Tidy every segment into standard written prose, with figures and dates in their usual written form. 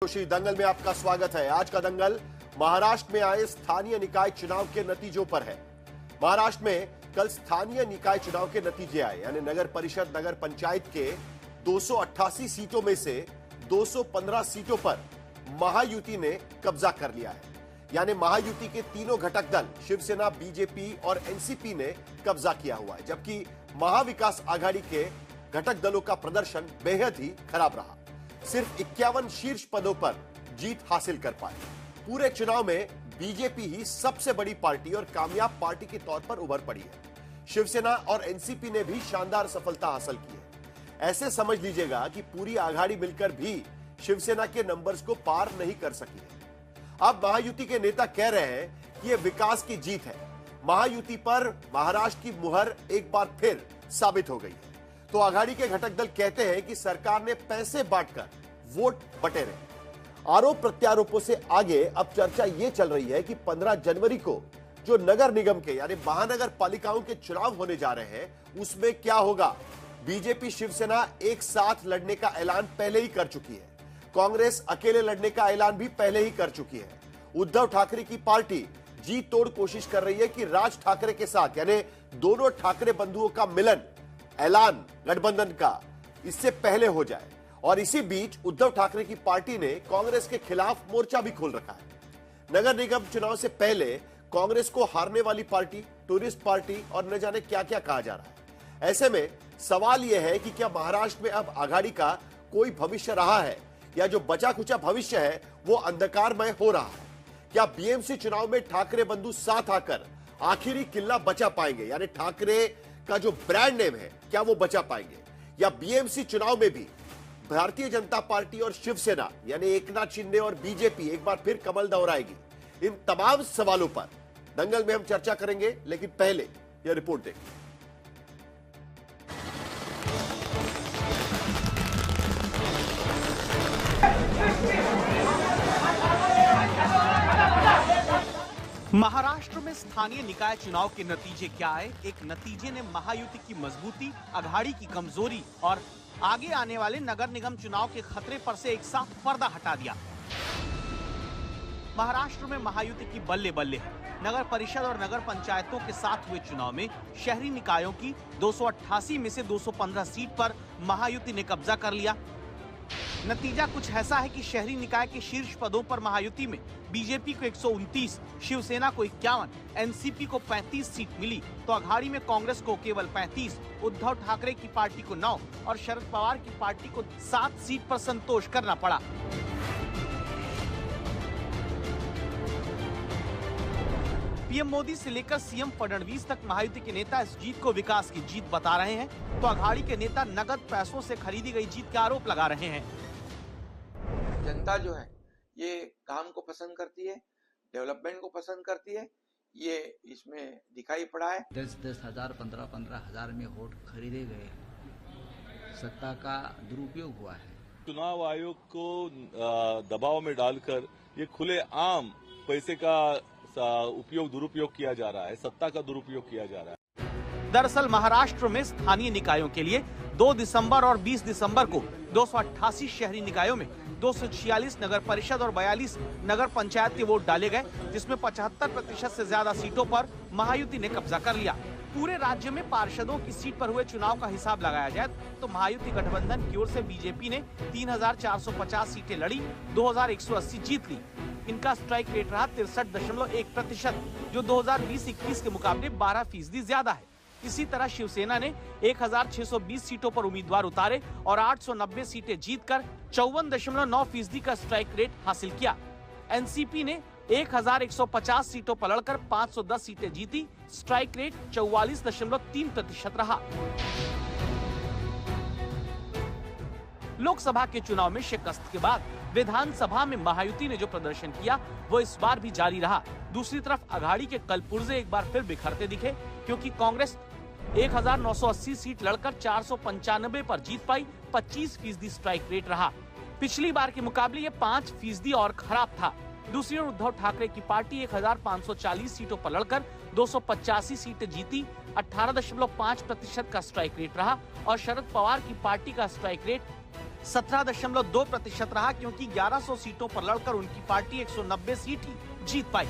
खुशी दंगल में आपका स्वागत है। आज का दंगल महाराष्ट्र में आए स्थानीय निकाय चुनाव के नतीजों पर है। महाराष्ट्र में कल स्थानीय निकाय चुनाव के नतीजे आए, यानी नगर परिषद नगर पंचायत के 288 सीटों में से 215 सीटों पर महायुति ने कब्जा कर लिया है। यानी महायुति के तीनों घटक दल शिवसेना, बीजेपी और एनसीपी ने कब्जा किया हुआ है, जबकि महाविकास आघाड़ी के घटक दलों का प्रदर्शन बेहद ही खराब रहा। सिर्फ 51 शीर्ष पदों पर जीत हासिल कर पाए। पूरे चुनाव में बीजेपी ही सबसे बड़ी पार्टी और कामयाब पार्टी के तौर पर उभर पड़ी है। शिवसेना और एनसीपी ने भी शानदार सफलता हासिल की है। ऐसे समझ लीजिएगा कि पूरी आघाड़ी मिलकर भी शिवसेना के नंबर्स को पार नहीं कर सकी है। अब महायुति के नेता कह रहे हैं कि यह विकास की जीत है। महायुति पर महाराष्ट्र की मुहर एक बार फिर साबित हो गई है। तो आघाड़ी के घटक दल कहते हैं कि सरकार ने पैसे बांटकर वोट बटेरे। आरोप प्रत्यारोपों से आगे अब चर्चा यह चल रही है कि 15 जनवरी को जो नगर निगम के यानी महानगर पालिकाओं के चुनाव होने जा रहे हैं, उसमें क्या होगा। बीजेपी शिवसेना एक साथ लड़ने का ऐलान पहले ही कर चुकी है। कांग्रेस अकेले लड़ने का ऐलान भी पहले ही कर चुकी है। उद्धव ठाकरे की पार्टी जी तोड़ कोशिश कर रही है कि राज ठाकरे के साथ यानी दोनों ठाकरे बंधुओं का मिलन, ऐलान गठबंधन का इससे पहले हो जाए। और इसी बीच उद्धव ठाकरे की पार्टी ने कांग्रेस के खिलाफ मोर्चा भी खोल रखा है। नगर निगम चुनाव से पहले कांग्रेस को हारने वाली पार्टी, टूरिस्ट पार्टी और न जाने क्या क्या कहा जा रहा है। ऐसे में सवाल यह है कि क्या महाराष्ट्र में अब आघाड़ी का कोई भविष्य रहा है, या जो बचा खुचा भविष्य है वो अंधकारमय हो रहा है। क्या बीएमसी चुनाव में ठाकरे बंधु साथ आकर आखिरी किला बचा पाएंगे, यानी ठाकरे का जो ब्रांड नेम है क्या वो बचा पाएंगे, या बीएमसी चुनाव में भी भारतीय जनता पार्टी और शिवसेना यानी एकनाथ शिंदे और बीजेपी एक बार फिर कमल दोहराएगी। इन तमाम सवालों पर दंगल में हम चर्चा करेंगे, लेकिन पहले यह रिपोर्ट देखिए। महाराष्ट्र में स्थानीय निकाय चुनाव के नतीजे क्या आए? एक नतीजे ने महायुति की मजबूती, आघाड़ी की कमजोरी और आगे आने वाले नगर निगम चुनाव के खतरे पर से एक साफ पर्दा हटा दिया। महाराष्ट्र में महायुति की बल्ले बल्ले है। नगर परिषद और नगर पंचायतों के साथ हुए चुनाव में शहरी निकायों की 288 में से 215 सीट पर महायुति ने कब्जा कर लिया। नतीजा कुछ ऐसा है कि शहरी निकाय के शीर्ष पदों पर महायुति में बीजेपी को 129, शिवसेना को 51, एनसीपी को 35 सीट मिली, तो आघाड़ी में कांग्रेस को केवल 35, उद्धव ठाकरे की पार्टी को 9 और शरद पवार की पार्टी को 7 सीट पर संतोष करना पड़ा। पीएम मोदी से लेकर सीएम फडणवीस तक महायुति के नेता इस जीत को विकास की जीत बता रहे हैं, तो आघाड़ी के नेता नगद पैसों से खरीदी गई जीत के आरोप लगा रहे हैं। जनता जो है ये काम को पसंद करती है, डेवलपमेंट को पसंद करती है, ये इसमें दिखाई पड़ा है। 10-10 हजार, 15-15 हजार में वोट खरीदे गए, सत्ता का दुरुपयोग हुआ है। चुनाव आयोग को दबाव में डालकर ये खुले आम पैसे का उपयोग दुरुपयोग किया जा रहा है, सत्ता का दुरुपयोग किया जा रहा है। दरअसल महाराष्ट्र में स्थानीय निकायों के लिए 2 दिसंबर और 20 दिसंबर को 288 शहरी निकायों में 246 नगर परिषद और 42 नगर पंचायत के वोट डाले गए, जिसमें 75% से ज्यादा सीटों पर महायुति ने कब्जा कर लिया। पूरे राज्य में पार्षदों की सीट पर हुए चुनाव का हिसाब लगाया जाए तो महायुति गठबंधन की ओर से बीजेपी ने 3450 सीटें लड़ी, 2180 जीत ली। इनका स्ट्राइक रेट रहा 63.1%, जो 2020-21 के मुकाबले 12% ज्यादा है। इसी तरह शिवसेना ने 1620 सीटों पर उम्मीदवार उतारे और 890 सीटें जीतकर 54.9% का स्ट्राइक रेट हासिल किया। एनसीपी ने 1150 सीटों पर लड़कर 510 सीटें जीती, स्ट्राइक रेट 44.3% रहा। लोकसभा के चुनाव में शिकस्त के बाद विधानसभा में महायुति ने जो प्रदर्शन किया वो इस बार भी जारी रहा। दूसरी तरफ आघाड़ी के कलपुर्जे एक बार फिर बिखरते दिखे, क्योंकि कांग्रेस 1980 सीट लड़कर 495 पर जीत पाई, 25% स्ट्राइक रेट रहा। पिछली बार के मुकाबले ये 5% और खराब था। दूसरी ओर उद्धव ठाकरे की पार्टी 1540 सीटों पर लड़कर 285 सीटें जीती, 18.5% का स्ट्राइक रेट रहा और शरद पवार की पार्टी का स्ट्राइक रेट 17.2% रहा, क्योंकि 1100 सीटों पर लड़कर उनकी पार्टी 190 सीट ही जीत पाई।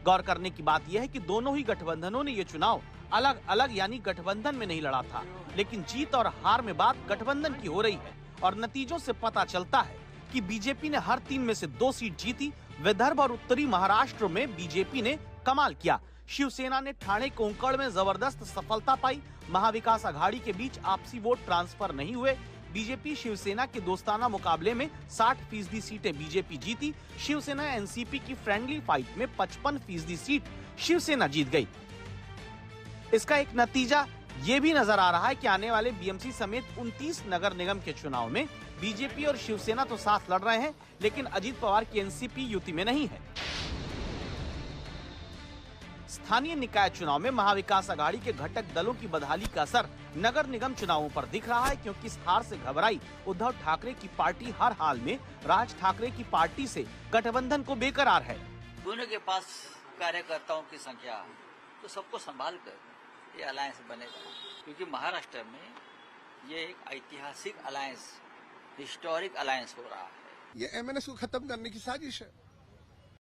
गौर करने की बात यह है कि दोनों ही गठबंधनों ने ये चुनाव अलग अलग यानी गठबंधन में नहीं लड़ा था, लेकिन जीत और हार में बात गठबंधन की हो रही है और नतीजों से पता चलता है कि बीजेपी ने हर 3 में से 2 सीट जीती। विदर्भ और उत्तरी महाराष्ट्र में बीजेपी ने कमाल किया। शिवसेना ने ठाणे कोंकण में जबरदस्त सफलता पाई। महाविकास आघाड़ी के बीच आपसी वोट ट्रांसफर नहीं हुए। बीजेपी शिवसेना के दोस्ताना मुकाबले में 60% सीटें बीजेपी जीती। शिवसेना एनसीपी की फ्रेंडली फाइट में 55% सीट शिवसेना जीत गई। इसका एक नतीजा ये भी नजर आ रहा है कि आने वाले बीएमसी समेत 29 नगर निगम के चुनाव में बीजेपी और शिवसेना तो साथ लड़ रहे हैं, लेकिन अजीत पवार की एनसीपी युति में नहीं है। स्थानीय निकाय चुनाव में महाविकास आघाड़ी के घटक दलों की बदहाली का असर नगर निगम चुनावों पर दिख रहा है, क्योंकि इस हार से घबराई उद्धव ठाकरे की पार्टी हर हाल में राज ठाकरे की पार्टी से गठबंधन को बेकरार है। दोनों के पास कार्यकर्ताओं की संख्या, तो सबको संभाल कर ये अलायंस बनेगा, क्योंकि महाराष्ट्र में ये एक ऐतिहासिक अलायंस, हिस्टोरिक अलायंस हो रहा है। ये एमएनएस को खत्म करने की साजिश है।